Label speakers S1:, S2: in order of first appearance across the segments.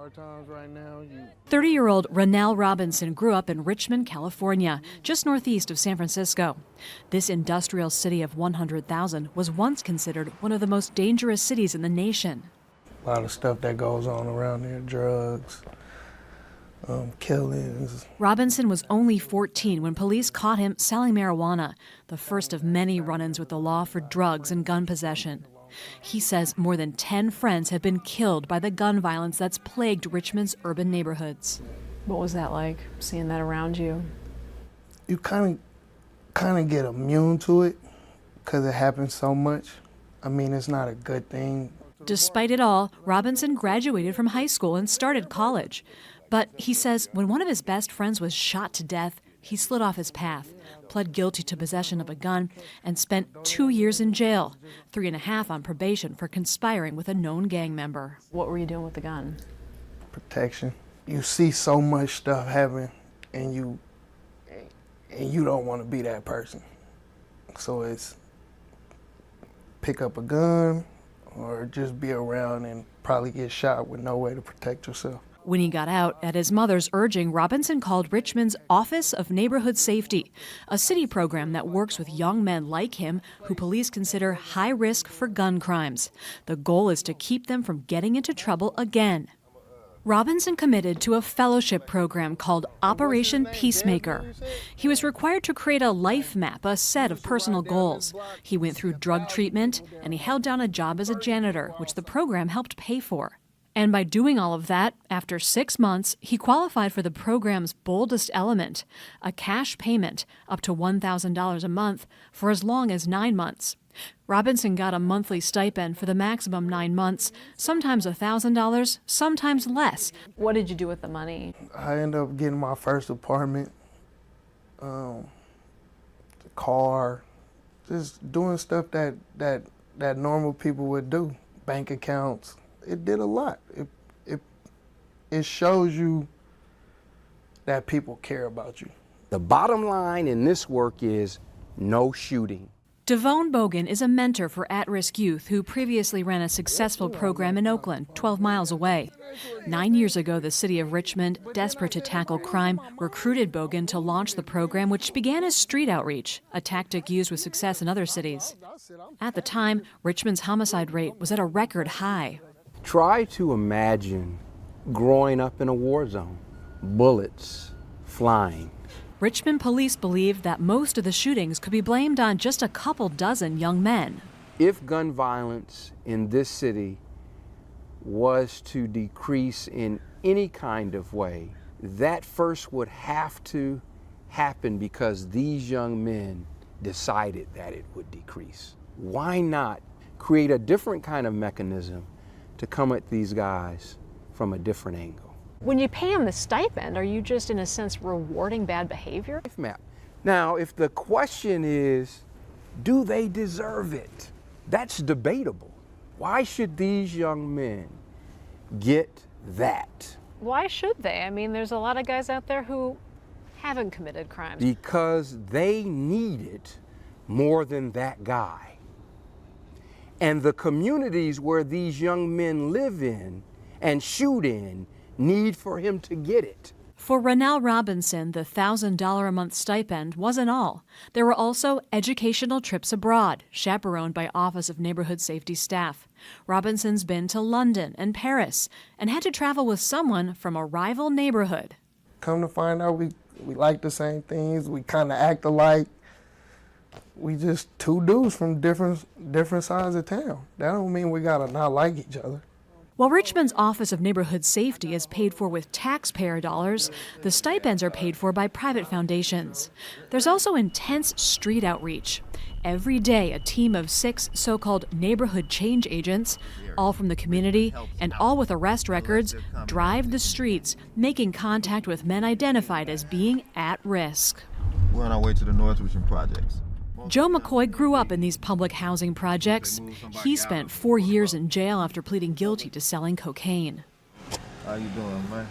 S1: hard times right now.
S2: 30-year-old Rennell Robinson grew up in Richmond, California, just northeast of San Francisco. This industrial city of 100,000 was once considered one of the most dangerous cities in the nation.
S1: A lot of stuff that goes on around there, drugs, killings.
S2: Robinson was only 14 when police caught him selling marijuana, the first of many run-ins with the law for drugs and gun possession. He says more than 10 friends have been killed by the gun violence that's plagued Richmond's urban neighborhoods.
S3: What was that like, seeing that around you?
S1: You kind of get immune to it because it happens so much. I mean, it's not a good thing.
S2: Despite it all, Robinson graduated from high school and started college. But he says when one of his best friends was shot to death, he slid off his path, pled guilty to possession of a gun, and spent 2 years in jail, 3.5 on probation for conspiring with a known gang member.
S3: What were you doing with the gun?
S1: Protection. You see so much stuff happen, and you don't want to be that person. So it's pick up a gun or just be around and probably get shot with no way to protect yourself.
S2: When he got out, at his mother's urging, Robinson called Richmond's Office of Neighborhood Safety, a city program that works with young men like him who police consider high risk for gun crimes. The goal is to keep them from getting into trouble again. Robinson committed to a fellowship program called Operation Peacemaker. He was required to create a life map, a set of personal goals. He went through drug treatment, and he held down a job as a janitor, which the program helped pay for. And by doing all of that, after 6 months, he qualified for the program's boldest element, a cash payment up to $1,000 a month for as long as 9 months. Robinson got a monthly stipend for the maximum 9 months, sometimes $1,000, sometimes less.
S3: What did you do with the money?
S1: I ended up getting my first apartment, the car, just doing stuff that normal people would do, bank accounts. It did a lot. It shows you that people care about you.
S4: The bottom line in this work is no shooting.
S2: Devone Bogan is a mentor for at-risk youth who previously ran a successful program in Oakland, 12 miles away. 9 years ago, the city of Richmond, desperate to tackle crime, recruited Bogan to launch the program, which began as street outreach, a tactic used with success in other cities. At the time, Richmond's homicide rate was at a record high.
S4: Try to imagine growing up in a war zone, bullets flying.
S2: Richmond police believe that most of the shootings could be blamed on just a couple dozen young men.
S4: If gun violence in this city was to decrease in any kind of way, that first would have to happen because these young men decided that it would decrease. Why not create a different kind of mechanism to come at these guys from a different angle?
S3: When you pay them the stipend, are you just, in a sense, rewarding bad behavior?
S4: Life map. Now, if the question is, do they deserve it? That's debatable. Why should these young men get that?
S3: Why should they? I mean, there's a lot of guys out there who haven't committed crimes.
S4: Because they need it more than that guy. And the communities where these young men live in and shoot in need for him to get it.
S2: For Rennell Robinson, the $1,000 a month stipend wasn't all. There were also educational trips abroad, chaperoned by Office of Neighborhood Safety staff. Robinson's been to London and Paris and had to travel with someone from a rival neighborhood.
S1: Come to find out, we like the same things. We kind of act alike. We just two dudes from different sides of town. That don't mean we gotta not like each other.
S2: While Richmond's Office of Neighborhood Safety is paid for with taxpayer dollars, the stipends are paid for by private foundations. There's also intense street outreach. Every day, a team of 6 so-called neighborhood change agents, all from the community and all with arrest records, drive the streets, making contact with men identified as being at risk.
S5: We're on our way to the North Richmond projects.
S2: Joe McCoy grew up in these public housing projects. He spent 4 years in jail after pleading guilty to selling cocaine.
S5: How you doing, man?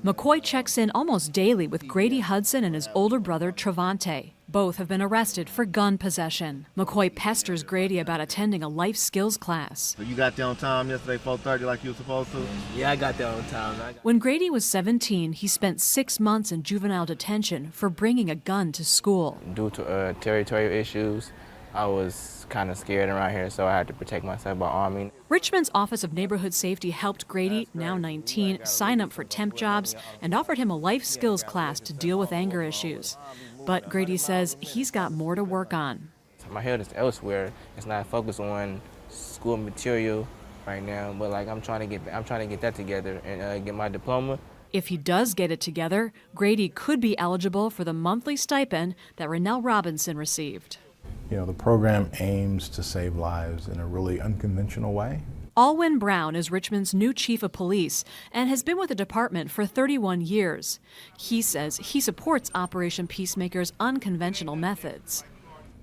S2: McCoy checks in almost daily with Grady Hudson and his older brother, Travante. Both have been arrested for gun possession. McCoy pesters Grady about attending a life skills class.
S5: So you got there on time yesterday, 4:30, like you were supposed to?
S6: Yeah, I got there on time.
S2: When Grady was 17, he spent 6 months in juvenile detention for bringing a gun to school.
S6: Due to territorial issues, I was kind of scared around here, so I had to protect myself by arming.
S2: Richmond's Office of Neighborhood Safety helped Grady, now 19, sign up for temp jobs and offered him a life skills class to deal with anger issues. But Grady says he's got more to work on.
S6: My head is elsewhere. It's not focused on school material right now, but like I'm trying to get that together and get my diploma.
S2: If he does get it together, Grady could be eligible for the monthly stipend that Rennell Robinson received.
S7: You know, the program aims to save lives in a really unconventional way.
S2: Alwyn Brown is Richmond's new chief of police and has been with the department for 31 years. He says he supports Operation Peacemaker's unconventional methods.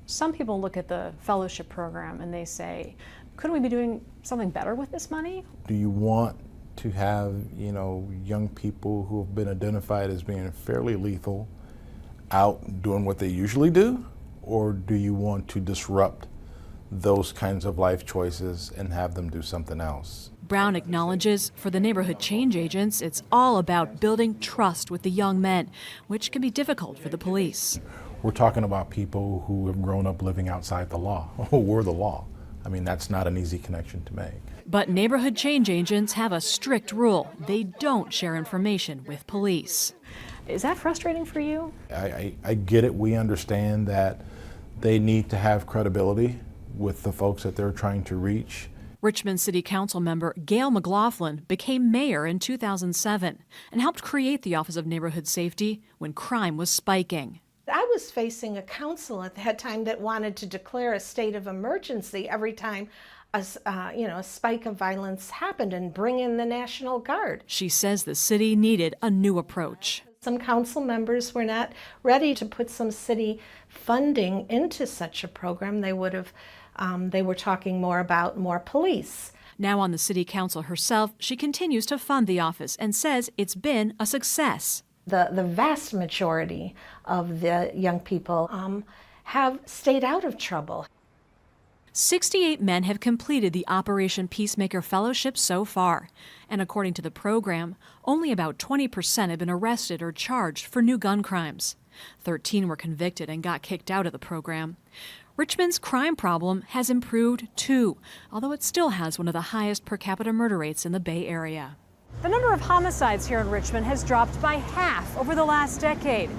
S3: Some people look at the fellowship program and they say, couldn't we be doing something better with this money?
S7: Do you want to have, young people who have been identified as being fairly lethal out doing what they usually do? Or do you want to disrupt those kinds of life choices and have them do something else?
S2: Brown acknowledges for the neighborhood change agents, it's all about building trust with the young men, which can be difficult for the police.
S7: We're talking about people who have grown up living outside the law. We're the law. I mean, that's not an easy connection to make.
S2: But neighborhood change agents have a strict rule. They don't share information with police.
S3: Is that frustrating for you?
S7: I get it. We understand that they need to have credibility with the folks that they're trying to reach.
S2: Richmond City Council member Gail McLaughlin became mayor in 2007 and helped create the Office of Neighborhood Safety when crime was spiking.
S8: I was facing a council at that time that wanted to declare a state of emergency every time a spike of violence happened and bring in the National Guard.
S2: She says the city needed a new approach.
S8: Some council members were not ready to put some city funding into such a program. They were talking more about more police.
S2: Now on the city council herself, she continues to fund the office and says it's been a success.
S8: The vast majority of the young people have stayed out of trouble.
S2: 68 men have completed the Operation Peacemaker Fellowship so far, and according to the program, only about 20% have been arrested or charged for new gun crimes. 13 were convicted and got kicked out of the program. Richmond's crime problem has improved too, although it still has one of the highest per capita murder rates in the Bay Area.
S3: The number of homicides here in Richmond has dropped by half over the last decade,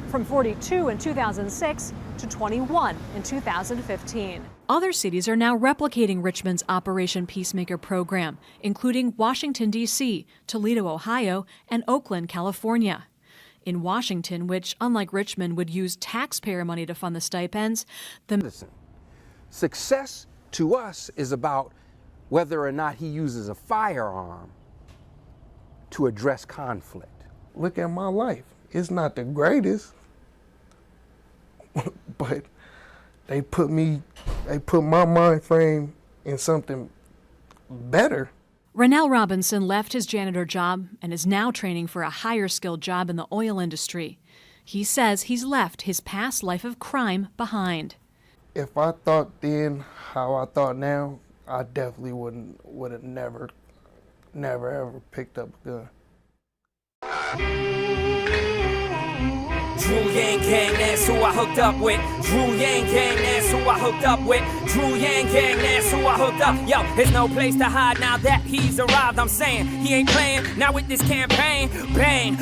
S3: from 42 in 2006 to 21 in 2015.
S2: Other cities are now replicating Richmond's Operation Peacemaker program, including Washington, D.C., Toledo, Ohio, and Oakland, California. In Washington, which, unlike Richmond, would use taxpayer money to fund the stipends,
S4: Success to us is about whether or not he uses a firearm to address conflict.
S1: Look at my life. It's not the greatest, but they put my mind frame in something better.
S2: Rennell Robinson left his janitor job and is now training for a higher skilled job in the oil industry. He says he's left his past life of crime behind.
S1: If I thought then how I thought now, I definitely would have never ever picked up a gun.
S9: Drew Yang Gang, that's who I hooked up with. Drew Yang Gang, that's who I hooked up with. Drew Yang Gang, that's who I hooked up. Yo, there's no place to hide now that he's arrived. I'm saying he ain't playing now with this campaign. Bang,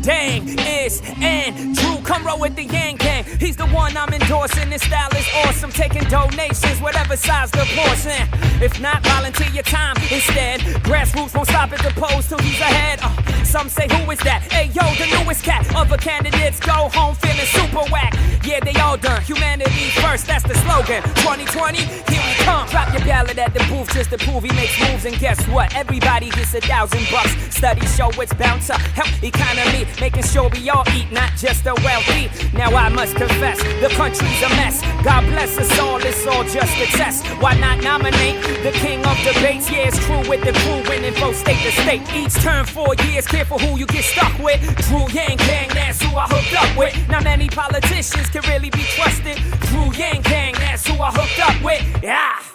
S9: dang, it's and Drew, come roll with the Yang Gang. He's the one I'm endorsing. His style is awesome. Taking donations, whatever size the portion. If not, volunteer your time instead. Grassroots won't stop at the polls till he's ahead. Some say, who is that? Hey, yo, the newest cat. Other candidates go home feeling super whack. Yeah, they all done. Humanity first. first, that's the slogan. 2020, here we come. Drop your ballot at the booth just to prove he makes moves. And guess what? Everybody gets $1,000. Studies show it's bound to help economy, making sure we all eat, not just the wealthy. Now I must confess, the country's a mess. God bless us all, it's all just a test. Why not nominate the king of debates? Yeah, it's true with the crew winning vote state to state. Each term 4 years, careful who you get stuck with. Drew Yang Gang, that's who I hooked up with. Not many politicians can really be trusted. Drew Yang Gang, that's who I hooked up with. Yeah.